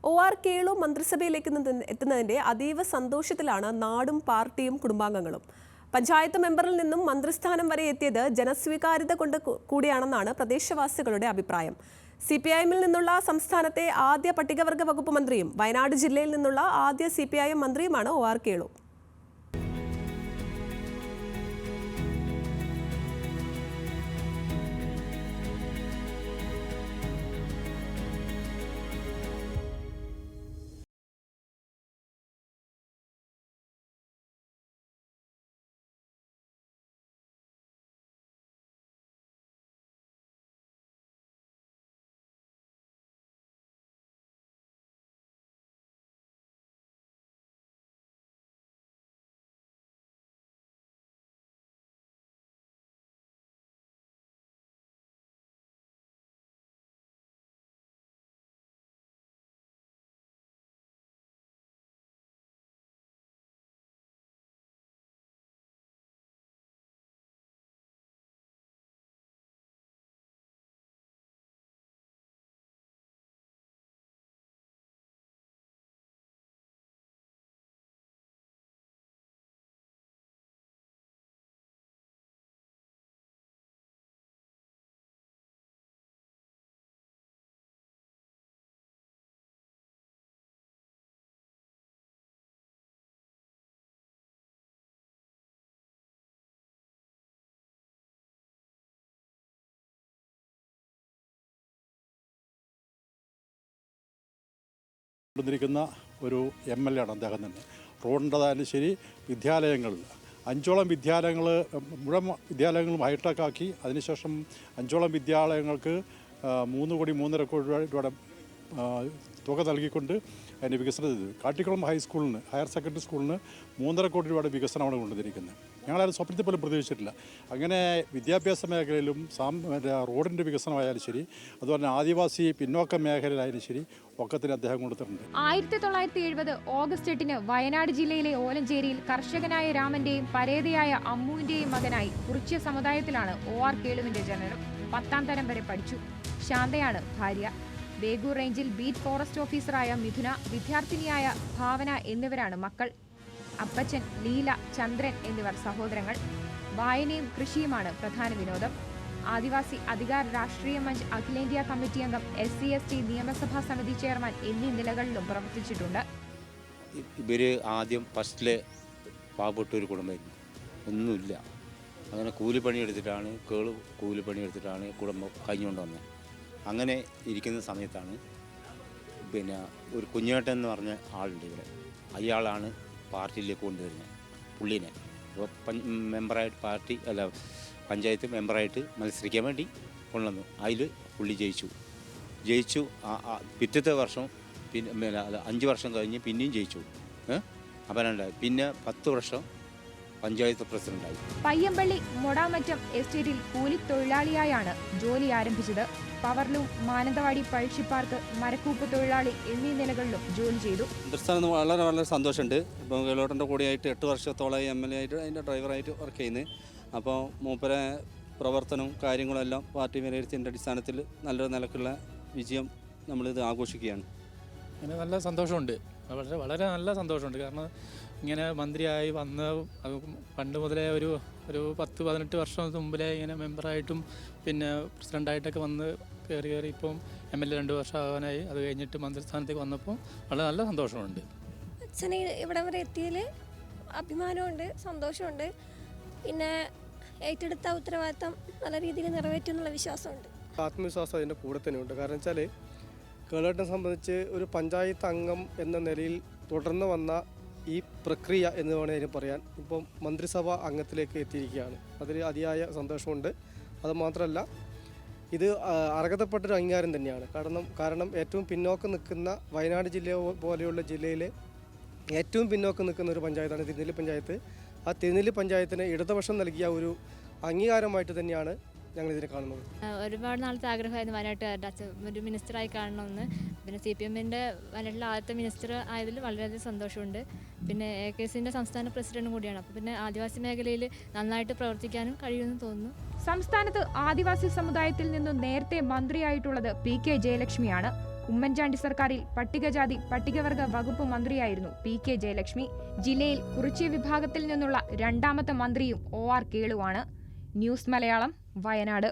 OR Kelu മന്ത്രിസഭയിലേക്ക് എത്തുന്നതിന്റെ അതീവ സന്തോഷത്തിലാണ് നാടും പാർട്ടിയും കുടുംബാംഗങ്ങളും. പഞ്ചായത്ത് മെമ്പറിൽ നിന്നും മന്ത്രിസ്ഥാനം വരെ എത്തിയത് ജനസ്വീകാര്യത കൊണ്ട് കൂടിയാണെന്നാണ് പ്രദേശവാസികളുടെ അഭിപ്രായം. CPIM-ൽ നിന്നുള്ള സംസ്ഥാനത്തെ ആദ്യ പട്ടികവർഗ വകുപ്പ് മന്ത്രിയും വയനാട് ജില്ലയിൽ നിന്നുള്ള ആദ്യ CPIM മന്ത്രിയുമാണ് OR കേളു. ിരിക്കുന്ന ഒരു MLA ആണ് അദ്ദേഹം തന്നെ. റോഡിൻ്റെതായാലും ശരി, വിദ്യാലയങ്ങളിൽ 5ഓളം വിദ്യാലയങ്ങൾ മുഴുവൻ വിദ്യാലയങ്ങളും ഹൈടെക് ആക്കി. അതിനുശേഷം 5ഓളം വിദ്യാലയങ്ങൾക്ക് 3 കോടി 3.5 കോടി രൂപയുടെ തുക നൽകിക്കൊണ്ട് അതിൻ്റെ വികസനം ചെയ്തു. കാട്ടിക്കുളം ഹൈസ്കൂളിന്, ഹയർ സെക്കൻഡറി സ്കൂളിന് 3.5 കോടി രൂപയുടെ വികസനമാണ് കൊണ്ടുവന്നിരിക്കുന്നത്. ഞങ്ങളത് സ്വപ്നത്തിൽ പോലും പ്രതീക്ഷിച്ചിട്ടില്ല. അങ്ങനെ വിദ്യാഭ്യാസ മേഖലയിലും റോഡിൻ്റെ വികസനമായാലും ശരി, അതുപോലെ തന്നെ ആദിവാസി പിന്നോക്ക മേഖലയിലായാലും ശരി, ഒക്കത്തിന് അദ്ദേഹം കൊടുത്തിട്ടുണ്ട്. 1970 ഓഗസ്റ്റ് 8 വയനാട് ജില്ലയിലെ ഓലഞ്ചേരിയിൽ കർഷകനായ രാമന്റെയും പരേതയായ അമ്മുവിന്റെയും മകനായി കുറിച്യ സമുദായത്തിലാണ് OR കേളുവിന്റെ ജനനം. 10ാം തരം വരെ പഠിച്ചു. ശാന്തയാണ് ഭാര്യ. ബേഗൂർ റേഞ്ചിൽ ബീറ്റ് ഫോറസ്റ്റ് ഓഫീസറായ മിഥുന, വിദ്യാർത്ഥിനിയായ ഭാവന എന്നിവരാണ് മക്കൾ. അപ്പച്ചൻ, ലീല, ചന്ദ്രൻ എന്നിവർ സഹോദരങ്ങൾ. വായനയും കൃഷിയുമാണ് പ്രധാന വിനോദം. ആദിവാസി അധികാര രാഷ്ട്രീയ മഞ്ച് അഖിലേന്ത്യാ കമ്മിറ്റി അംഗം, SC/ST നിയമസഭാ സമിതി ചെയർമാൻ എന്നീ നിലകളിലും പ്രവർത്തിച്ചിട്ടുണ്ട്. ഇവര് ആദ്യം ഫസ്റ്റിലെ പാവപ്പെട്ട ഒരു കുടുംബമായിരുന്നു, ഒന്നുമില്ല. അങ്ങനെ കൂലിപ്പണിയെടുത്തിട്ടാണ് കൂലിപ്പണിയെടുത്തിട്ടാണ് കുടുംബം കഴിഞ്ഞുകൊണ്ട് വന്നത്. അങ്ങനെ ഇരിക്കുന്ന സമയത്താണ് ഒരു കുഞ്ഞേട്ടൻ എന്ന് പറഞ്ഞ ആളുണ്ട് ഇവിടെ. അയാളാണ് പാർട്ടിയിലേക്ക് കൊണ്ടുവരുന്നത് പുള്ളീനെ. അപ്പോൾ മെമ്പറായിട്ട് പഞ്ചായത്ത് മെമ്പറായിട്ട് മത്സരിക്കാൻ വേണ്ടി കൊണ്ടുവന്നു. അതിൽ പുള്ളി ജയിച്ചു. പിറ്റത്തെ വർഷം പിന്നെ 5 വർഷം കഴിഞ്ഞ് പിന്നെയും ജയിച്ചു. അപ്പം പിന്നെ 10 വർഷം പഞ്ചായത്ത് പ്രസിഡന്റായി. പയ്യമ്പള്ളി മൊടാമറ്റം എസ്റ്റേറ്റിൽ കൂലിത്തൊഴിലാളിയായാണ് ജോലി ആരംഭിച്ചത്. പവർലൂം, മാനന്തവാടി പഴശ്ശിപ്പാർക്ക്, മരക്കൂപ്പ് തൊഴിലാളി എന്നീ നിലകളിലും ജോലി ചെയ്തു. മന്ത്രിസ്ഥാനം വളരെ വളരെ സന്തോഷമുണ്ട്. ഇപ്പം കേളോട്ടൻ്റെ കൂടെയായിട്ട് 8 വർഷത്തോളമായി MLA ആയിട്ട് അതിൻ്റെ ഡ്രൈവറായിട്ട് വർക്ക് ചെയ്യുന്നത്. അപ്പോൾ മൂപ്പരെ പ്രവർത്തനവും കാര്യങ്ങളും എല്ലാം പാർട്ടി വിലയിരുത്തിയതിൻ്റെ അടിസ്ഥാനത്തിൽ നല്ലൊരു നിലക്കുള്ള വിജയം നമ്മളിത് ആഘോഷിക്കുകയാണ്. അങ്ങനെ നല്ല സന്തോഷമുണ്ട്, വളരെ നല്ല സന്തോഷമുണ്ട്. കാരണം ഇങ്ങനെ മന്ത്രിയായി വന്ന് പണ്ട് മുതലേ ഒരു 10-18 വർഷം മുമ്പിലേ ഇങ്ങനെ മെമ്പറായിട്ടും പിന്നെ പ്രസിഡൻ്റായിട്ടൊക്കെ വന്ന് കയറി ഇപ്പം MLA 2 വർഷം ആകാനായി. അത് കഴിഞ്ഞിട്ട് മന്ത്രിസ്ഥാനത്തേക്ക് വന്നപ്പോൾ വളരെ നല്ല സന്തോഷമുണ്ട്. അച്ഛനെ ഇവിടെ വരെ എത്തിയതിൽ അഭിമാനമുണ്ട്, സന്തോഷമുണ്ട്. പിന്നെ ഏറ്റെടുത്ത ഉത്തരവാദിത്തം നല്ല രീതിയിൽ നിറവേറ്റുമെന്നുള്ള വിശ്വാസമുണ്ട്. ആത്മവിശ്വാസം അതിൻ്റെ കൂടെ തന്നെയുണ്ട്. കാരണം വെച്ചാൽ കേളോട്ടനെ സംബന്ധിച്ച് ഒരു പഞ്ചായത്ത് അംഗം എന്ന നിലയിൽ തുടർന്ന് വന്ന ഈ പ്രക്രിയ എന്ന് വേണമെങ്കിൽ പറയാൻ ഇപ്പം മന്ത്രിസഭ അംഗത്തിലേക്ക് എത്തിയിരിക്കുകയാണ്. അതിൽ അതിയായ സന്തോഷമുണ്ട്. അതുമാത്രമല്ല, ഇത് അർഹതപ്പെട്ടൊരു അംഗീകാരം തന്നെയാണ്. കാരണം ഏറ്റവും പിന്നോക്കം നിൽക്കുന്ന വയനാട് ജില്ല പോലെയുള്ള ജില്ലയിലെ ഏറ്റവും പിന്നോക്കം നിൽക്കുന്ന ഒരു പഞ്ചായത്താണ് തിരുനെല്ലി പഞ്ചായത്ത്. ആ തിരുനെല്ലി പഞ്ചായത്തിന് ഇടതുപക്ഷം നൽകിയ ഒരു അംഗീകാരമായിട്ട് തന്നെയാണ് ഞങ്ങളിതിനെ കാണുന്നത്. ഒരുപാട് നാളത്തെ ആഗ്രഹമായിരുന്നു വയനാട്ടുകാരുടെ ഒരു മിനിസ്റ്ററായി കാണണമെന്ന്. പിന്നെ CPM-ൻ്റെ വയനാട്ടിലെ ആദ്യത്തെ മിനിസ്റ്റർ ആയതിൽ വളരെയധികം സന്തോഷമുണ്ട്. പിന്നെ AKSൻ്റെ സംസ്ഥാന പ്രസിഡന്റും കൂടിയാണ്. അപ്പോൾ പിന്നെ ആദിവാസി മേഖലയിൽ നന്നായിട്ട് പ്രവർത്തിക്കാനും കഴിയുമെന്ന് തോന്നുന്നു. സംസ്ഥാനത്ത് ആദിവാസി സമുദായത്തിൽ നിന്നും നേരത്തെ മന്ത്രിയായിട്ടുള്ളത് PK ജയലക്ഷ്മിയാണ്. ഉമ്മൻചാണ്ടി സർക്കാരിൽ പട്ടികജാതി പട്ടികവർഗ വകുപ്പ് മന്ത്രിയായിരുന്നു PK ജയലക്ഷ്മി. ജില്ലയിൽ കുറിച്യ വിഭാഗത്തിൽ നിന്നുള്ള രണ്ടാമത്തെ മന്ത്രിയും OR കേളുവാണ്. ന്യൂസ് മലയാളം, വയനാട്.